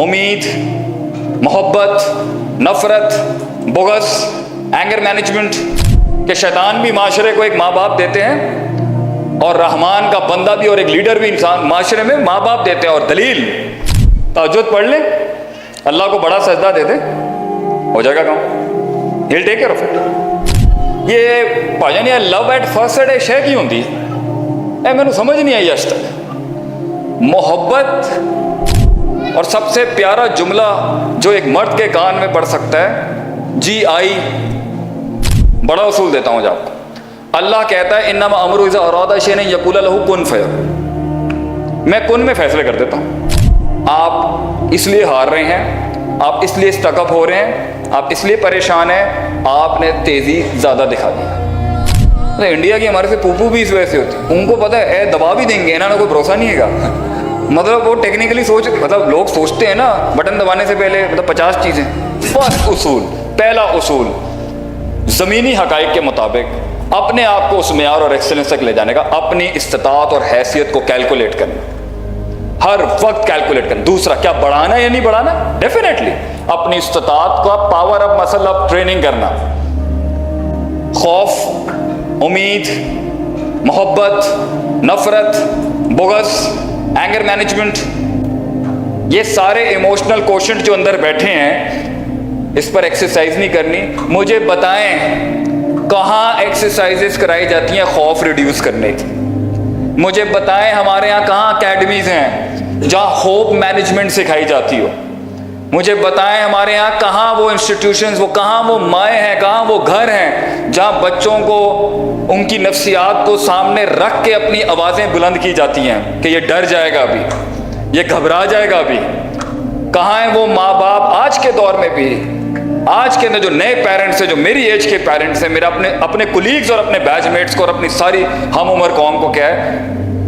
امید، محبت، نفرت، بغض، اینگر مینجمنٹ کہ شیطان بھی معاشرے کو ایک ماں باپ دیتے ہیں اور رحمان کا بندہ بھی اور ایک لیڈر بھی انسان معاشرے میں ماں باپ دیتے ہیں. اور دلیل تہجد پڑھ لیں، اللہ کو بڑا سجدہ دے دیں، ہو جائے گا کام. He'll take care of it. یہ بھائی یہ لو ایٹ فرسٹ سائٹ شے کی ہوتی ہے میں نے سمجھ نہیں آئی آج تک. محبت اور سب سے پیارا جملہ جو ایک مرد کے کان میں پڑ سکتا ہے، جی آئی. بڑا اصول دیتا ہوں آپ کو. اللہ کہتا ہے انما امرہ اذا اراد شیئا یقول لہ کن فیکون. میں کن میں فیصلے کر دیتا ہوں. آپ اس لیے ہار رہے ہیں، آپ اس لیے اسٹک اپ ہو رہے ہیں، آپ اس لیے پریشان ہیں، آپ نے تیزی زیادہ دکھا دی. انڈیا کی ہمارے سے پوپو بھی اس وجہ سے ہوتی. ان کو پتہ ہے اے دبا بھی دیں گے، انہوں نے کوئی بھروسہ نہیں ہے گا. مطلب وہ ٹیکنیکلی مطلب لوگ سوچتے ہیں نا بٹن دبانے سے پہلے 50 چیزیں. فرسٹ اصول، پہلا اصول زمینی حقائق کے مطابق اپنے آپ کو اس معیار اور ایکسلنس تک لے جانے کا، اپنی استطاعت اور حیثیت کو کیلکولیٹ کرنا، ہر وقت کیلکولیٹ کرنا. دوسرا کیا بڑھانا ہے یا نہیں بڑھانا، ڈیفینیٹلی اپنی استطاعت کا پاور اپ مسل اپ ٹریننگ کرنا. خوف، امید، محبت، نفرت، بغض، اینگر مینجمنٹ، یہ سارے ایموشنل کوشنٹ جو اندر بیٹھے ہیں، اس پر ایکسرسائز نہیں کرنی. مجھے بتائیں کہاں ایکسرسائزز کرائی جاتی ہیں خوف ریڈیوس کرنے کی. مجھے بتائیں ہمارے یہاں کہاں اکیڈمیز ہیں جہاں ہوپ مینجمنٹ سکھائی جاتی ہو. مجھے بتائیں ہمارے یہاں کہاں وہ انسٹیٹیوشنز، وہ کہاں وہ مائیں ہیں، کہاں وہ گھر ہیں جہاں بچوں کو ان کی نفسیات کو سامنے رکھ کے اپنی آوازیں بلند کی جاتی ہیں کہ یہ ڈر جائے گا ابھی، یہ گھبرا جائے گا ابھی. کہاں ہیں وہ ماں باپ آج کے دور میں بھی، آج کے اندر جو نئے پیرنٹس ہیں، جو میری ایج کے پیرنٹس ہیں، میرا اپنے کولیگز اور اپنے بیچ میٹس کو اور اپنی ساری ہم عمر قوم کو کیا ہے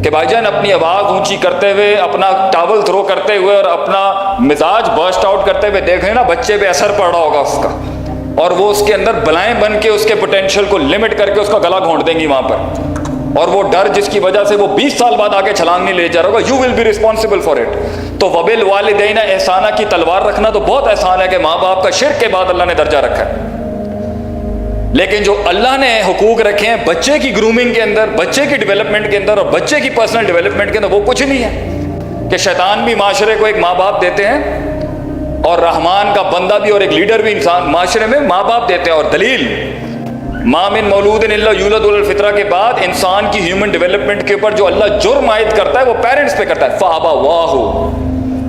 کہ بھائی جان اپنی آواز اونچی کرتے ہوئے، اپنا ٹاول تھرو کرتے ہوئے اور اپنا مزاج برسٹ آؤٹ کرتے ہوئے دیکھیں نا بچے پہ اثر پڑ رہا ہوگا اس کا، اور وہ اس کے اندر بلائیں بن کے اس کے پوٹینشیل کو لمٹ کر کے اس کا گلا گھونٹ دیں گی وہاں پر. اور وہ ڈر جس کی وجہ سے وہ 20 سال بعد آگے چھلانگ نہیں لے جا رہا ہوگا، you will be responsible for it. تو وبالوالدین احسانہ کی تلوار رکھنا تو بہت احسان ہے کہ ماں باپ کا شرک کے بعد اللہ نے درجہ رکھا ہے. لیکن جو اللہ نے حقوق رکھے ہیں بچے کی گرومنگ کے اندر، بچے کی ڈیولپمنٹ کے اندر اور بچے کی پرسنل ڈیولپمنٹ کے اندر، وہ کچھ نہیں ہے. کہ شیطان بھی معاشرے کو ایک ماں باپ دیتے ہیں اور رحمان کا بندہ بھی اور ایک لیڈر بھی انسان معاشرے میں ماں باپ دیتے ہیں. اور دلیل ما من مولود الا یولد علی الفطرہ کے بعد انسان کی ہیومن ڈیولپمنٹ کے اوپر جو اللہ جرم عائد کرتا ہے وہ پیرنٹس پہ کرتا ہے.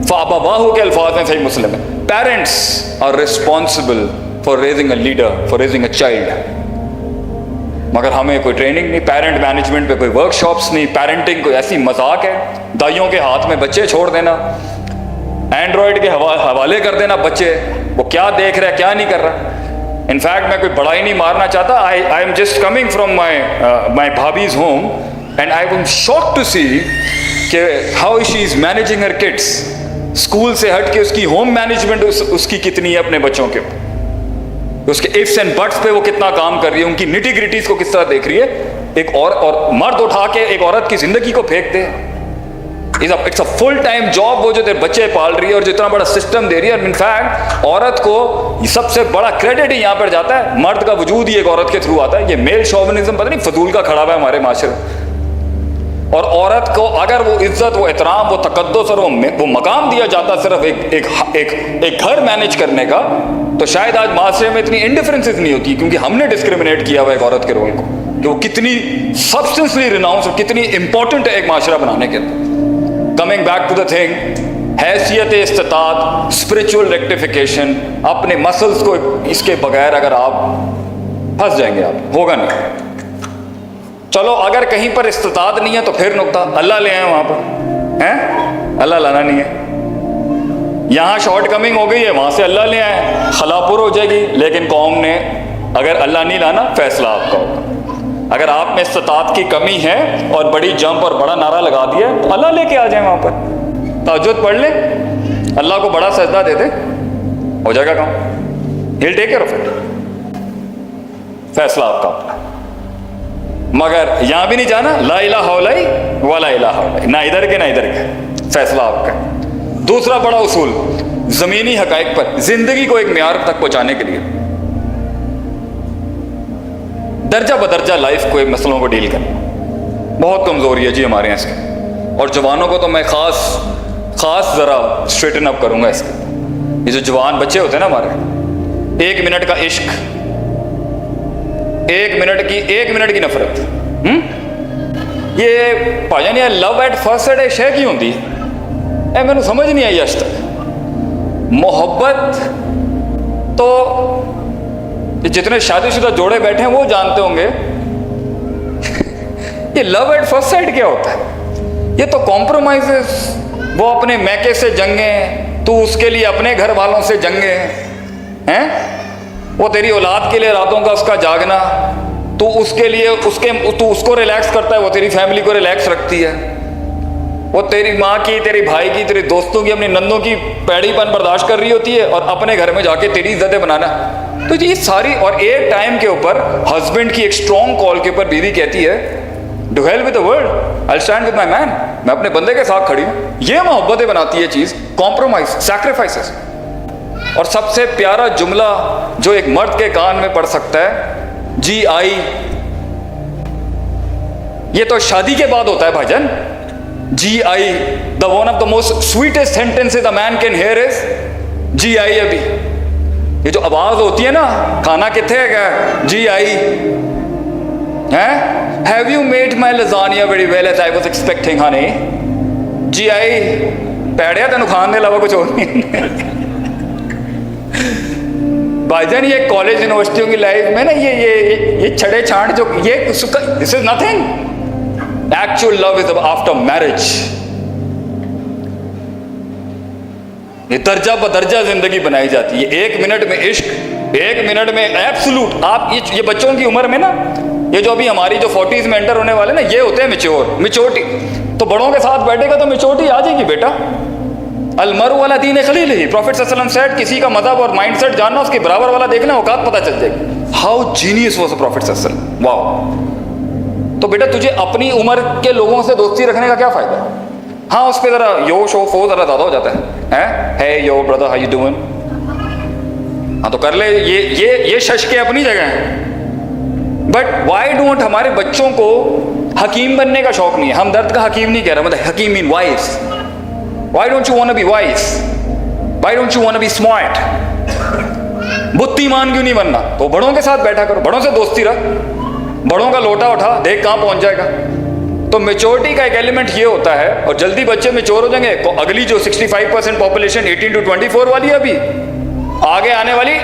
فابواہ کے الفاظ ہیں صحیح مسلم میں. Parents are responsible for raising a leader, for raising a child. مگر ہمیں کوئی ٹریننگ نہیں، پیرنٹ مینجمنٹ پہ کوئی ورک شاپس نہیں. پیرنٹنگ کوئی ایسی مذاق ہے، دائیوں کے ہاتھ میں بچے چھوڑ دینا، اینڈرائڈ کے حوالے کر دینا بچے، وہ کیا دیکھ رہا ہے کیا نہیں کر رہا. انفیکٹ میں کوئی بڑائی نہیں مارنا چاہتا. I am just coming from my bhabhi's home and I am shock to see کہ how she is managing her kids. School سے ہٹ کے اس کی ہوم مینجمنٹ اس کی کتنی ہے اپنے بچوں کے، اس کے ifs اینڈ بٹس پہ وہ کتنا کام کر رہی ہے، ان کی نیٹی گریٹیز کو کس طرح دیکھ رہی ہے. ایک اور مرد اٹھا کے ایک عورت کی زندگی کو پھینک دے. It's a full time job وہ جو تیرے بچے پال رہی ہے اور جو اتنا بڑا سسٹم دے رہی ہے. اور انفیکٹ عورت کو سب سے بڑا کریڈٹ ہی یہاں پر جاتا ہے، مرد کا وجود ہی ایک عورت کے تھرو آتا ہے. یہ میل شوونزم پتہ نہیں فضول کا کھڑا ہوا ہے ہمارے معاشرے. اور عورت کو اگر وہ عزت، وہ احترام، وہ تقدس اور وہ مقام دیا جاتا صرف ایک گھر مینیج کرنے کا، تو شاید آج معاشرے میں اتنی انڈیفرنسز نہیں ہوتی، کیونکہ ہم نے ڈسکریمنیٹ کیا ہوا ایک عورت کے رول کو کہ وہ کتنی سبسٹنسلی ریناؤنس اور کتنی امپورٹنٹ ہے ایک معاشرہ بنانے کے اندر. Coming back to the thing, حیثیت استطاعت، اسپرچول ریکٹیفیکیشن، اپنے مسلس کو اس کے بغیر اگر آپ پھنس جائیں گے، آپ ہوگا نہیں. چلو اگر کہیں پر استطاعت نہیں ہے تو پھر نقطہ اللہ لے آئے وہاں پر ہیں، اللہ لانا نہیں ہے. یہاں شارٹ کمنگ ہو گئی ہے، وہاں سے اللہ لے آئے، خلا پر ہو جائے گی. لیکن قوم نے اگر اللہ نہیں لانا، فیصلہ آپ کا ہوگا. اگر آپ میں استطاعت کی کمی ہے اور بڑی جمپ اور بڑا نعرہ لگا دیا تو اللہ لے کے آ جائیں وہاں پر. تہجد پڑھ لیں، اللہ کو بڑا سجدہ دے دیں، ہو جائے گا کام. He'll take care of it. فیصلہ آپ کا اپنا. مگر یہاں بھی نہیں جانا لا الہ الا اللہ ولا الہ الا اللہ، نہ ادھر کے نہ ادھر کے، فیصلہ آپ کا. دوسرا بڑا اصول، زمینی حقائق پر زندگی کو ایک معیار تک پہنچانے کے لیے درجہ بدرجہ لائف کو، مسئلوں کو ڈیل کرنا بہت کمزوری ہے جی ہمارے یہاں اس کی. اور جوانوں کو تو میں خاص ذرا اسٹریٹن اپ کروں گا اس کے. یہ جو جوان بچے ہوتے ہیں نا ہمارے، 1 منٹ کا عشق، 1 منٹ کی نفرت، یہ بھائی جان یہ لو ایٹ فرسٹ سائٹ شے کی ہوندی ہے، میں نے سمجھ نہیں آئی آج تک. محبت تو جتنے شادی شدہ جوڑے بیٹھے ہیں وہ جانتے ہوں گے. یہ لو ایٹ فرسٹ سائٹ کیا ہوتا ہے؟ یہ تو کمپرومائزز، وہ اپنے میکے سے جنگیں، تو اس کے لیے اپنے گھر والوں سے جنگیں ہیں. وہ تیری اولاد کے لیے راتوں کا اس کا جاگنا، تو اس کے لیے تو اس کو ریلیکس کرتا ہے، وہ تیری فیملی کو ریلیکس رکھتی ہے. وہ تیری ماں کی، تیری بھائی کی، تیری دوستوں کی، اپنی نندوں کی پیڑی پن برداشت کر رہی ہوتی ہے، اور اپنے گھر میں جا کے تیری عزتیں بنانا. تو یہ ساری، اور ایک ٹائم کے اوپر ہسبینڈ کی ایک اسٹرانگ کال کے اوپر بیوی کہتی ہے to hell with the world, I stand with my man, میں اپنے بندے کے ساتھ کھڑی ہوں. یہ محبتیں بناتی ہے چیز، کمپرومائز، سیکریفائسز. اور سب سے پیارا جملہ جو ایک مرد کے کان میں پڑ سکتا ہے، جی آئی. یہ تو شادی کے بعد ہوتا ہے بھائی جان. جی آئی، the one of the most sweetest sentences a man can hear is جی آئی. ابھی یہ جو آواز ہوتی ہے نا، کھانا کتنے ہے، جی آئی. Have you made my lasagna very well as I was expecting honey. جی آئی پیڑیا تینوں کھان کے علاوہ کچھ اور نہیں. بھائی جان یہ کالج یونیورسٹیوں کی لائف میں نا یہ چھڑے چھانٹ جو یہ this is nothing. Actual love is after marriage. یہ درجہ بدرجہ زندگی بنائی جاتی ہے. 1 منٹ میں عشق، 1 منٹ میں ایبسولوٹ. آپ یہ بچوں کی عمر میں نا، یہ جو ابھی ہماری جو 40s میں انٹر ہونے والے نا، یہ ہوتے ہیں میچورٹی. تو بڑوں کے ساتھ بیٹھے گا تو میچورٹی آ جائے گی بیٹا. المرء علی دین خلیلہ، پروفیٹ صلی اللہ علیہ وسلم سیڈ، کسی کا مذہب اور مائنڈ سیٹ جاننا، اس کے برابر والا دیکھنا، اوقات پتہ چل جائے گی. ہاؤ جینیس واز پروفیٹ صلی اللہ علیہ وسلم. واو. تو بیٹا تجھے اپنی عمر کے لوگوں سے دوستی رکھنے کا کیا فائدہ ہے؟ ہاں اس پہ ذرا یو شو فو ذرا زیادہ ہو جاتا ہے، ہے you Brother how you doing. ہاں تو کر لے، یہ شش کے اپنی جگہ ہیں. بٹ وائی ڈونٹ ہمارے بچوں کو حکیم بننے کا شوق نہیں ہے. ہم درد کا حکیم نہیں کہہ رہے، مطلب حکیم مین wise. Why don't you want to be wise? Why don't you want to be smart? بدھیمان کیوں نہیں بننا؟ تو بڑوں کے ساتھ بیٹھا کرو، بڑوں سے دوستی رکھ، بڑوں کا لوٹا اٹھا، دیکھ کہاں پہنچ جائے گا. تو میچورٹی کا ایک ایلیمنٹ یہ ہوتا ہے. اور جلدی بچے میچور ہو جائیں گے. اگلی جو 65% پاپولیشن 18 to 24 والی ہے، ابھی آگے آنے والی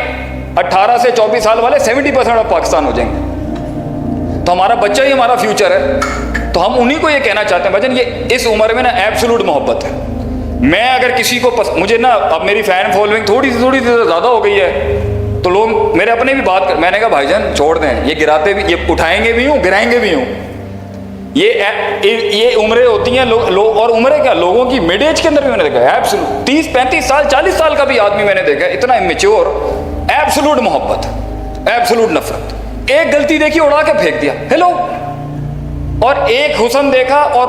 18 سے 24 سال والے 70% آف پاکستان ہو جائیں گے. تو ہمارا بچہ ہی ہمارا فیوچر ہے. تو ہم انہیں کو یہ کہنا چاہتے ہیں بھجن، یہ اس عمر میں نا ایبسولوٹ محبت ہے. میں اگر کسی کو مجھے نا، اب میری فین فالوئنگ تھوڑی سی زیادہ ہو گئی ہے، تو لوگ میرے اپنے بھی بات میں نے کہا بھائی جان چھوڑ دیں، یہ گراتے بھی، یہ اٹھائیں گے بھی ہوں، گرائیں گے بھی ہوں. یہ عمریں ہوتی ہیں لوگ. اور عمریں کیا، لوگوں کی مڈ ایج کے اندر بھی میں نے دیکھا ہے ایبسولوٹ 30 35 سال 40 سال کا بھی آدمی میں نے دیکھا ہے اتنا امیچور. ایبسولوٹ محبت، ایبسولوٹ نفرت. ایک غلطی دیکھی اڑا کے پھینک دیا، ہیلو. اور ایک حسن دیکھا اور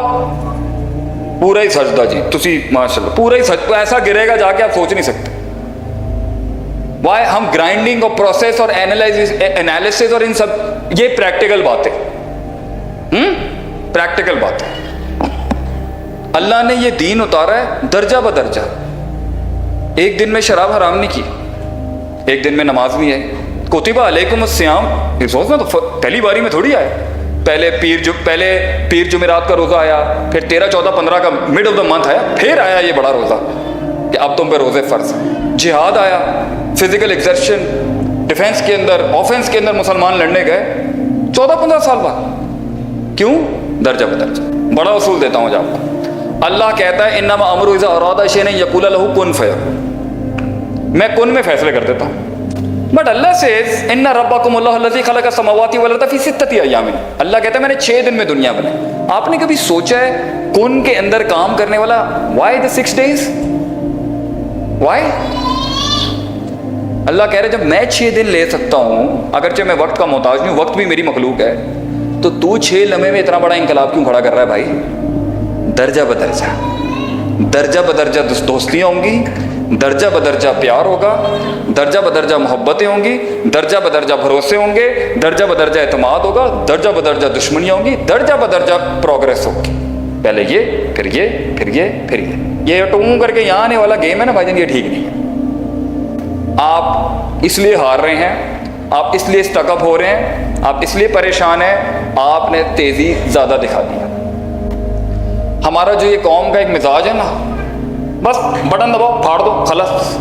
پورا ہی سجدہ جی، تسی ماشاءاللہ پورا ہی سجدہ ایسا گرے گا جا کے آپ سوچ نہیں سکتے. وائی ہم گرائنڈنگ اور پروسیس اور انالیسس اور ان سب، یہ پریکٹیکل باتیں، پریکٹیکل باتیں. اللہ نے یہ دین اتارا ہے درجہ بدرجہ. ایک دن میں شراب حرام نہیں کی، ایک دن میں نماز نہیں ہے. کتب علیکم الصیام، سوچنا تو پہلی باری میں تھوڑی آئے. پہلے پیر جمعرات کا روزہ آیا، پھر 13 14 15 کا مڈ آف دا منتھ آیا، پھر آیا یہ بڑا روزہ کہ اب تم پہ روزے فرض ہیں. جہاد آیا، فزیکل ایکسرشن، ڈیفینس کے اندر، آفینس کے اندر مسلمان لڑنے گئے 14 15 سال بعد. کیوں؟ درجہ بدرجہ. بڑا اصول دیتا ہوں آپ کو. اللہ کہتا ہے انما امرؤ اذا اراد شیئا یقول له کن فیکون. میں کن میں فیصلے کر دیتا ہوں. بٹ اللہ سیز ان ربکم اللہ الذی خلق السماوات والارض فی 6 ایام. اللہ کہتا ہے میں نے 6 دن میں دنیا بنائی. آپ نے کبھی سوچا ہے کن کے اندر کام کرنے والا وائی دا 6 days؟ وائی؟ اللہ کہہ رہے جب میں 6 دن لے سکتا ہوں، اگرچہ میں وقت کا محتاج نہیں ہوں، وقت بھی میری مخلوق ہے، تو 6 لمحے میں اتنا بڑا انقلاب کیوں کھڑا کر رہا ہے بھائی؟ درجہ بدرجہ، درجہ بدرجہ دوستیاں ہوں گی، درجہ بدرجہ پیار ہوگا, درجہ بدرجہ محبتیں ہوں گی, درجہ بدرجہ بھروسے ہوں گے, درجہ بدرجہ اعتماد ہوگا, درجہ بدرجہ دشمنیاں ہوں گی, درجہ بدرجہ پروگریس ہوگی. پہلے یہ, پھر یہ, پھر یہ, پھر یہ ٹون کر کے یہاں آنے والا گیم ہے نا بھائی جان, یہ ٹھیک نہیں ہے. آپ اس لیے ہار رہے ہیں, آپ اس لیے اسٹک اپ ہو رہے ہیں, آپ اس لیے پریشان ہیں, آپ نے تیزی زیادہ دکھا دیا. ہمارا جو یہ قوم کا ایک مزاج ہے نا, بس بٹن دباؤ پھاڑ دو خلاص.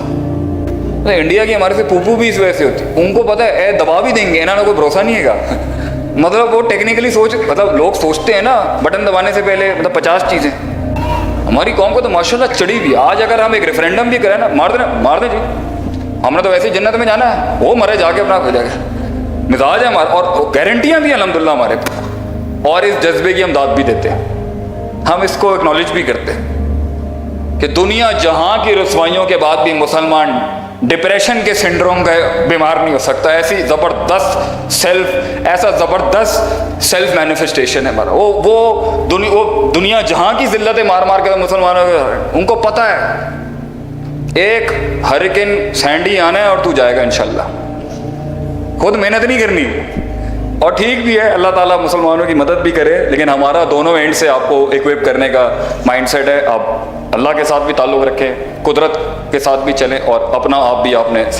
انڈیا کی ہمارے سے پوپو بھی اس وجہ سے ہوتی, ان کو پتہ ہے دبا بھی دیں گے, انہوں نے کوئی بھروسہ نہیں ہے گا. مطلب وہ ٹیکنیکلی مطلب لوگ سوچتے ہیں نا بٹن دبانے سے پہلے 50 چیزیں. ہماری قوم کو تو ماشاءاللہ چڑھی ہوئی. آج اگر ہم ایک ریفرینڈم بھی کریں نا, مار دیں جی, ہم نے تو ویسے ہی جنت میں جانا ہے, وہ مرے جا کے اپنا ہو جائے گا. مزاج ہے ہمارا, اور گارنٹیاں بھی الحمدللہ ہمارے پاس, اور اس جذبے کی ہم داد بھی دیتے ہیں. ہم اس کو اکنالج بھی کرتے ہیں کہ دنیا جہاں کی رسوائیوں کے بعد بھی مسلمان ڈپریشن کے سنڈروم کا بیمار نہیں ہو سکتا. ایسا زبردست سیلف مینیفیسٹیشن ہے ہمارا. وہ دنیا جہاں کی ذلتیں مار مار کے مسلمانوں کے, ان کو پتہ ہے ایک ہریکین سینڈی آنا ہے اور تو جائے گا انشاءاللہ. خود محنت نہیں کرنی, اور ٹھیک بھی ہے, اللہ تعالیٰ مسلمانوں کی مدد بھی کرے, لیکن ہمارا دونوں اینڈ سے آپ کو ایکویپ کرنے کا مائنڈ سیٹ ہے. آپ اللہ کے ساتھ بھی تعلق رکھیں, قدرت کے ساتھ بھی چلیں, اور اپنا آپ بھی آپ نے صحیح